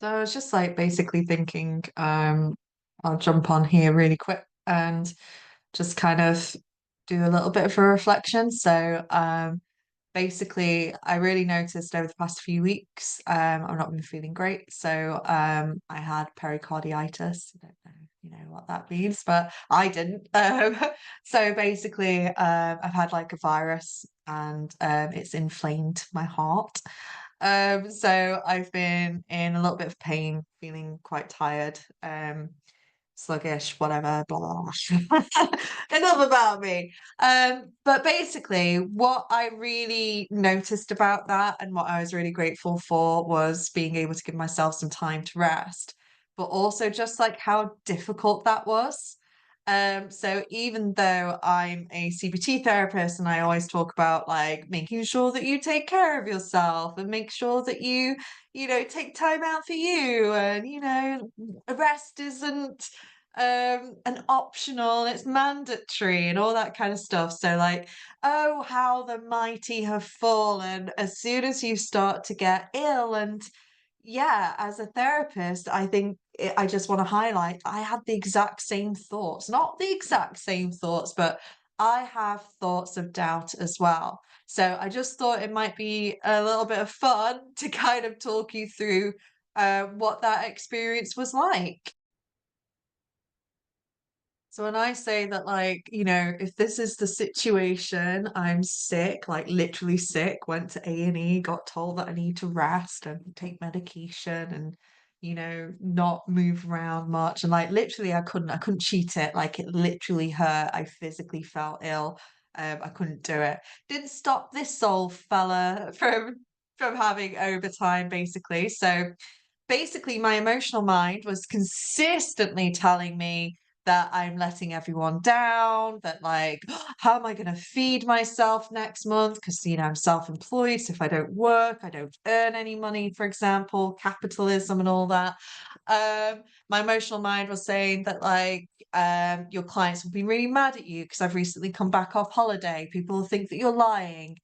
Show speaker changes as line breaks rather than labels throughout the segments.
So I was just like basically thinking, I'll jump on here really quick and just kind of do a little bit of a reflection. Basically, I really noticed over the past few weeks, I've not been feeling great. I had pericarditis. I don't know, you know what that means, but I didn't. So basically, I've had like a virus and it's inflamed my heart. So I've been in a little bit of pain, feeling quite tired, sluggish, whatever, blah, blah, blah. Enough about me. But basically, what I really noticed about that and what I was really grateful for was being able to give myself some time to rest, but also just like how difficult that was. So even though I'm a CBT therapist and I always talk about like making sure that you take care of yourself and make sure that you take time out for you and, rest isn't an optional, it's mandatory and all that kind of stuff. So like, oh, how the mighty have fallen as soon as you start to get ill. And yeah, as a therapist, I just want to highlight I had the exact same thoughts. Not the exact same thoughts, but I have thoughts of doubt as well. So I just thought it might be a little bit of fun to kind of talk you through what that experience was like. So when I say that, like, if this is the situation, I'm sick, like literally sick, went to A&E, got told that I need to rest and take medication and, not move around much. And like literally I couldn't cheat it. Like it literally hurt. I physically felt ill. I couldn't do it. Didn't stop this old fella from having overtime, basically. So basically my emotional mind was consistently telling me that I'm letting everyone down, that like, how am I going to feed myself next month? Because, I'm self-employed. So if I don't work, I don't earn any money, for example, capitalism and all that. My emotional mind was saying that like, your clients will be really mad at you because I've recently come back off holiday. People will think that you're lying.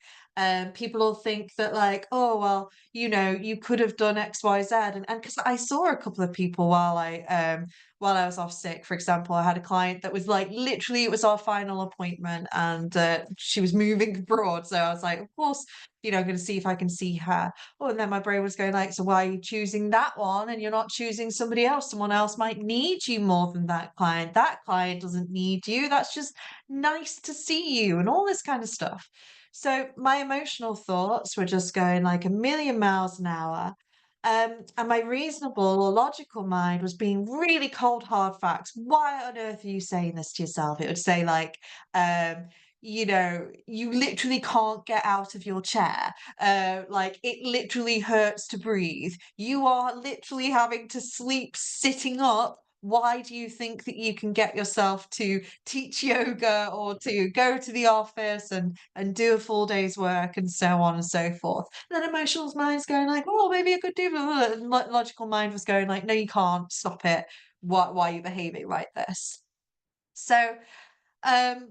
People will think that like, oh, well, you could have done X, Y, Z. And because I saw a couple of people while I was off sick, for example, I had a client that was like literally it was our final appointment and she was moving abroad. So I was like, of course, I'm going to see if I can see her. Oh, and then my brain was going like, so why are you choosing that one and you're not choosing somebody else? Someone else might need you more than that client. That client doesn't need you. That's just nice to see you and all this kind of stuff. So my emotional thoughts were just going like a million miles an hour. And my reasonable or logical mind was being really cold, hard facts. Why on earth are you saying this to yourself? It would say, like, you literally can't get out of your chair. Like, it literally hurts to breathe. You are literally having to sleep sitting up. Why do you think that you can get yourself to teach yoga or to go to the office and do a full day's work and so on and so forth? Then emotional mind's going like, oh, maybe I could do blah, blah, blah. And logical mind was going like, no, you can't stop it. Why are you behaving like this? So, um,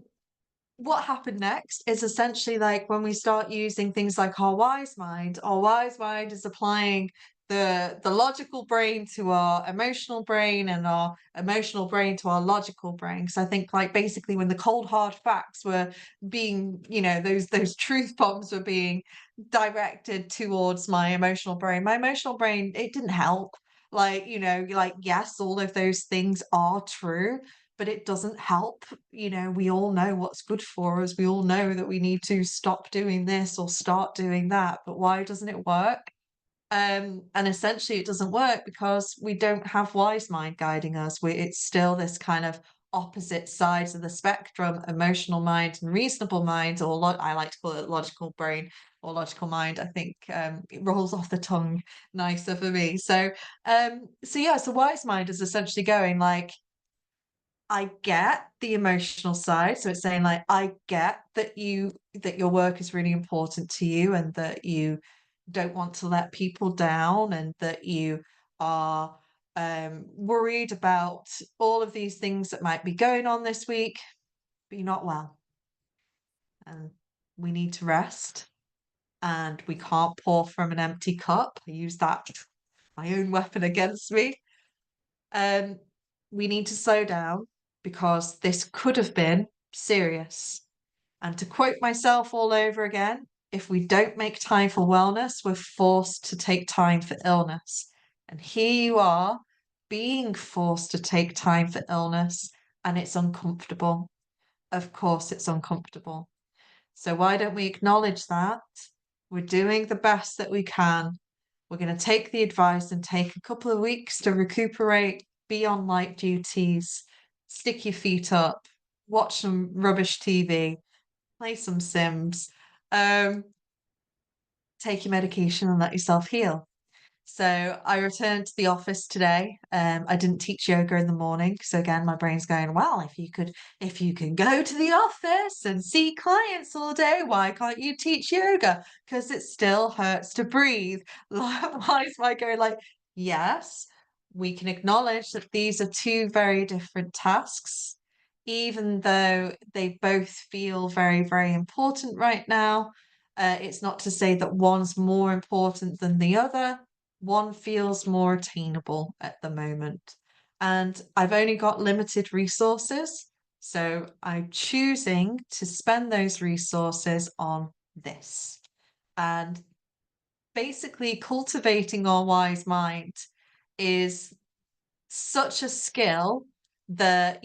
what happened next is essentially like when we start using things like our wise mind is applying the logical brain to our emotional brain and our emotional brain to our logical brain. So I think like basically when the cold hard facts were being, those truth bombs were being directed towards my emotional brain, it didn't help. Like, like, yes, all of those things are true, but it doesn't help. We all know what's good for us. We all know that we need to stop doing this or start doing that. But why doesn't it work? And essentially, it doesn't work because we don't have wise mind guiding us. It's still this kind of opposite sides of the spectrum, emotional mind and reasonable mind, or I like to call it logical brain or logical mind. I think it rolls off the tongue nicer for me. So yeah, so wise mind is essentially going like, I get the emotional side. So it's saying like, I get that your work is really important to you and that you don't want to let people down and that you are worried about all of these things that might be going on this week, but you're not well. And we need to rest and we can't pour from an empty cup. I use that my own weapon against me. Um, we need to slow down because this could have been serious. And to quote myself all over again, if we don't make time for wellness, we're forced to take time for illness. And here you are being forced to take time for illness, and it's uncomfortable. Of course, it's uncomfortable. So, why don't we acknowledge that? We're doing the best that we can. We're going to take the advice and take a couple of weeks to recuperate, be on light duties, stick your feet up, watch some rubbish TV, play some Sims, um, take your medication and let yourself heal. So I returned to the office today. I didn't teach yoga in the morning. So again, my brain's going, well, if you can go to the office and see clients all day, why can't you teach yoga? Because it still hurts to breathe. Why is my going like, yes, we can acknowledge that these are two very different tasks, even though they both feel very, very important right now. It's not to say that one's more important than the other. One feels more attainable at the moment. And I've only got limited resources, so I'm choosing to spend those resources on this. And basically, cultivating our wise mind is such a skill that,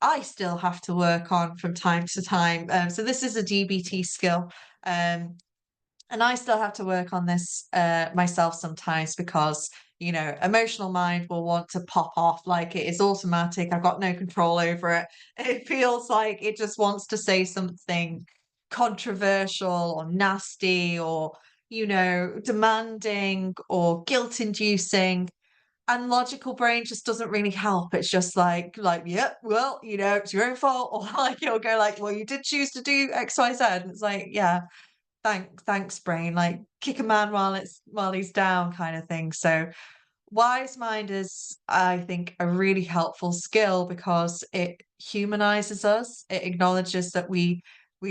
I still have to work on from time to time. So this is a DBT skill. Um, and I still have to work on this myself sometimes because, emotional mind will want to pop off like it is automatic. I've got no control over it. It feels like it just wants to say something controversial or nasty or, demanding or guilt inducing. And logical brain just doesn't really help. It's just like, yep, well, it's your own fault. Or like it'll go like, well, you did choose to do X, Y, Z. And it's like, yeah, thanks, brain. Like kick a man while he's down, kind of thing. So wise mind is, I think, a really helpful skill because it humanizes us. It acknowledges that we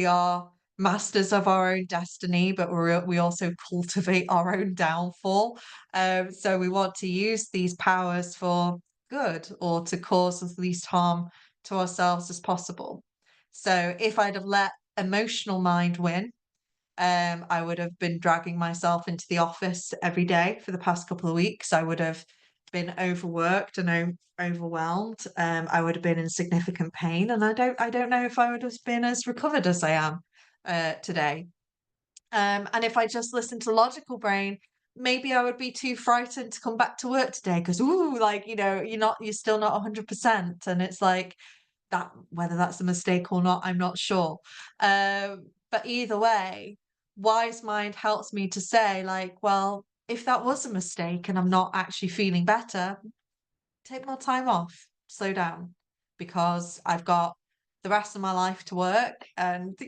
are masters of our own destiny, but we also cultivate our own downfall. So we want to use these powers for good or to cause as least harm to ourselves as possible. So if I'd have let emotional mind win, I would have been dragging myself into the office every day for the past couple of weeks. I would have been overworked and overwhelmed. I would have been in significant pain, and I don't know if I would have been as recovered as I am today. And if I just listened to logical brain, maybe I would be too frightened to come back to work today because, ooh, like, you're still not 100%. And it's like, that whether that's a mistake or not, I'm not sure. But either way, wise mind helps me to say, like, well, if that was a mistake and I'm not actually feeling better, take more time off, slow down, because I've got the rest of my life to work and,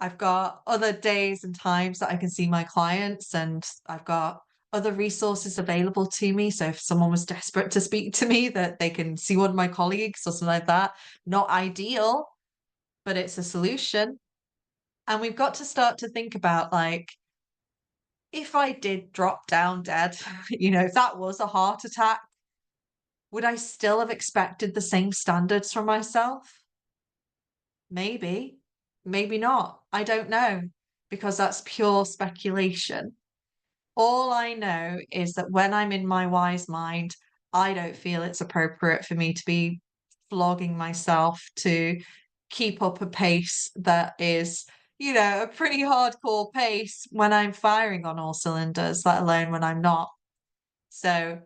I've got other days and times that I can see my clients and I've got other resources available to me. So if someone was desperate to speak to me, that they can see one of my colleagues or something like that. Not ideal, but it's a solution. And we've got to start to think about like, if I did drop down dead, if that was a heart attack, would I still have expected the same standards from myself? Maybe, maybe not. I don't know because that's pure speculation. All I know is that when I'm in my wise mind, I don't feel it's appropriate for me to be flogging myself to keep up a pace that is, a pretty hardcore pace when I'm firing on all cylinders, let alone when I'm not. So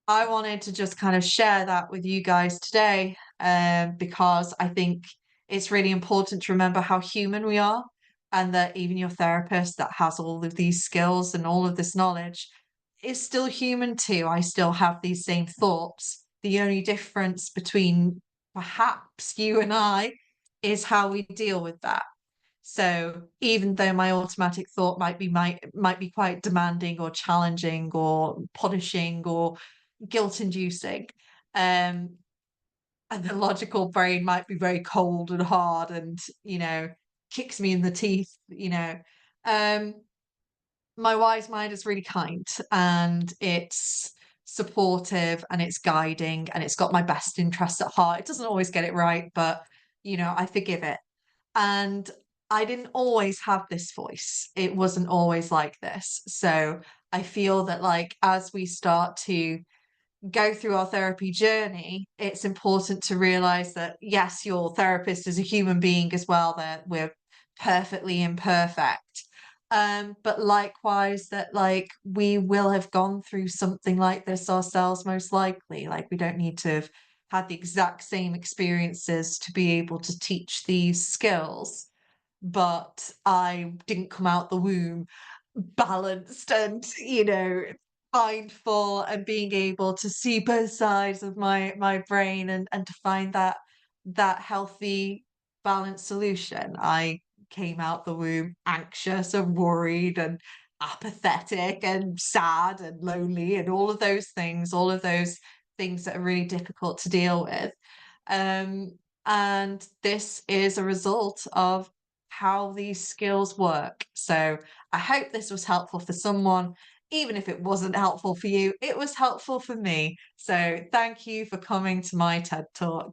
I wanted to just kind of share that with you guys today, because I think it's really important to remember how human we are, and that even your therapist that has all of these skills and all of this knowledge is still human too. I still have these same thoughts. The only difference between perhaps you and I is how we deal with that. So even though my automatic thought might be quite demanding or challenging or punishing or guilt inducing, um, and the logical brain might be very cold and hard and, kicks me in the teeth. Um, my wise mind is really kind and it's supportive and it's guiding and it's got my best interest at heart. It doesn't always get it right, but I forgive it. And I didn't always have this voice. It wasn't always like this. So I feel that like as we start to go through our therapy journey, it's important to realize that yes, your therapist is a human being as well, that we're perfectly imperfect. But likewise, that like we will have gone through something like this ourselves, most likely. Like we don't need to have had the exact same experiences to be able to teach these skills. But I didn't come out the womb balanced and, mindful and being able to see both sides of my brain and to find that healthy, balanced solution. I came out the womb anxious and worried and apathetic and sad and lonely and all of those things that are really difficult to deal with. Um, and this is a result of how these skills work. So I hope this was helpful for someone. Even if it wasn't helpful for you, it was helpful for me. So thank you for coming to my TED Talk.